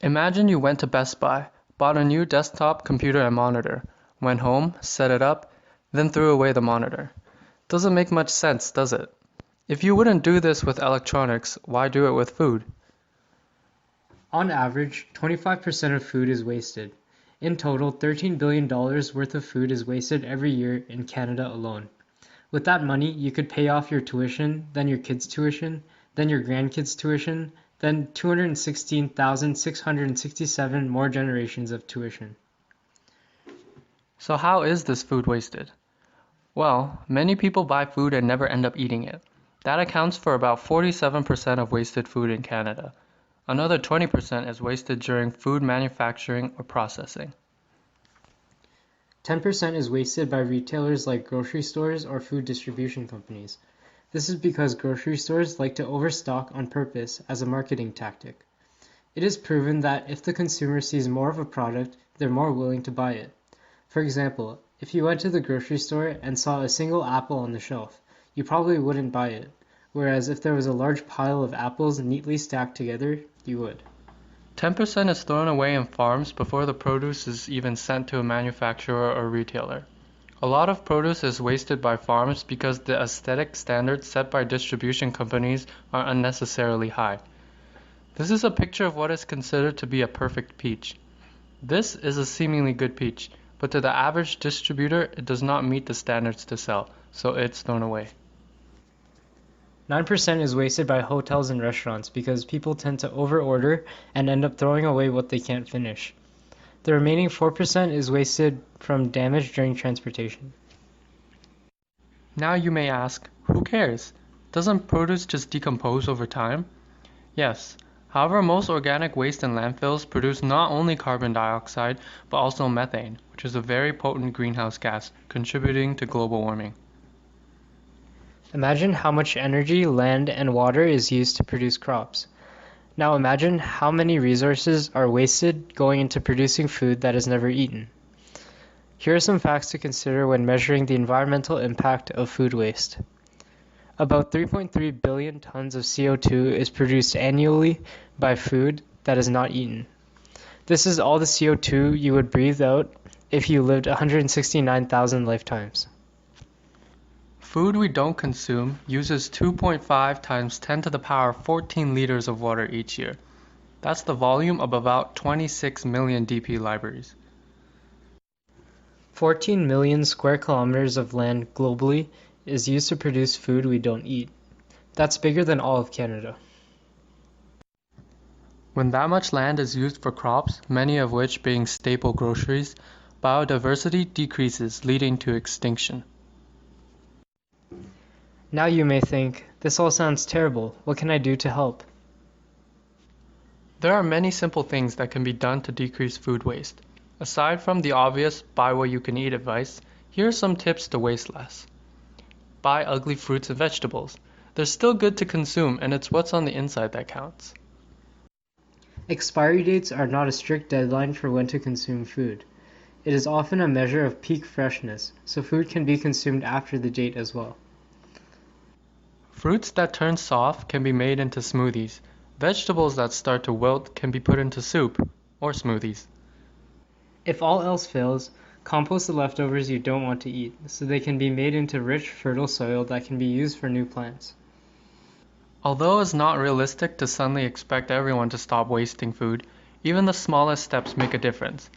Imagine you went to Best Buy, bought a new desktop computer and monitor, went home, set it up, then threw away the monitor. Doesn't make much sense, does it? If you wouldn't do this with electronics, why do it with food? On average, 25% of food is wasted. In total, $13 billion worth of food is wasted every year in Canada alone. With that money, you could pay off your tuition, then your kids' tuition, then your grandkids' tuition, then 216,667 more generations of tuition. So how is this food wasted? Well, many people buy food and never end up eating it. That accounts for about 47% of wasted food in Canada. Another 20% is wasted during food manufacturing or processing. 10% is wasted by retailers like grocery stores or food distribution companies. This is because grocery stores like to overstock on purpose as a marketing tactic. It is proven that if the consumer sees more of a product, they're more willing to buy it. For example, if you went to the grocery store and saw a single apple on the shelf, you probably wouldn't buy it, whereas if there was a large pile of apples neatly stacked together, you would. 10% is thrown away in farms before the produce is even sent to a manufacturer or retailer. A lot of produce is wasted by farms because the aesthetic standards set by distribution companies are unnecessarily high. This is a picture of what is considered to be a perfect peach. This is a seemingly good peach, but to the average distributor it does not meet the standards to sell, so it's thrown away. 9% is wasted by hotels and restaurants because people tend to overorder and end up throwing away what they can't finish. The remaining 4% is wasted from damage during transportation. Now you may ask, who cares? Doesn't produce just decompose over time? Yes. However, most organic waste in landfills produce not only carbon dioxide, but also methane, which is a very potent greenhouse gas, contributing to global warming. Imagine how much energy, land, and water is used to produce crops. Now imagine how many resources are wasted going into producing food that is never eaten. Here are some facts to consider when measuring the environmental impact of food waste. About 3.3 billion tons of CO2 is produced annually by food that is not eaten. This is all the CO2 you would breathe out if you lived 169,000 lifetimes. Food we don't consume uses 2.5 times 10 to the power 14 liters of water each year. That's the volume of about 26 million DP libraries. 14 million square kilometers of land globally is used to produce food we don't eat. That's bigger than all of Canada. When that much land is used for crops, many of which being staple groceries, biodiversity decreases, leading to extinction. Now you may think, this all sounds terrible. What can I do to help? There are many simple things that can be done to decrease food waste. Aside from the obvious buy what you can eat advice, here are some tips to waste less. Buy ugly fruits and vegetables. They're still good to consume, and it's what's on the inside that counts. Expiry dates are not a strict deadline for when to consume food. It is often a measure of peak freshness, so food can be consumed after the date as well. Fruits that turn soft can be made into smoothies. Vegetables that start to wilt can be put into soup or smoothies. If all else fails, compost the leftovers you don't want to eat, so they can be made into rich, fertile soil that can be used for new plants. Although it's not realistic to suddenly expect everyone to stop wasting food, even the smallest steps make a difference.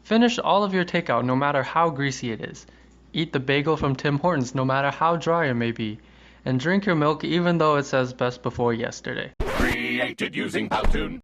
Finish all of your takeout no matter how greasy it is. Eat the bagel from Tim Hortons no matter how dry it may be. And drink your milk even though it says best before yesterday. Created using Powtoon.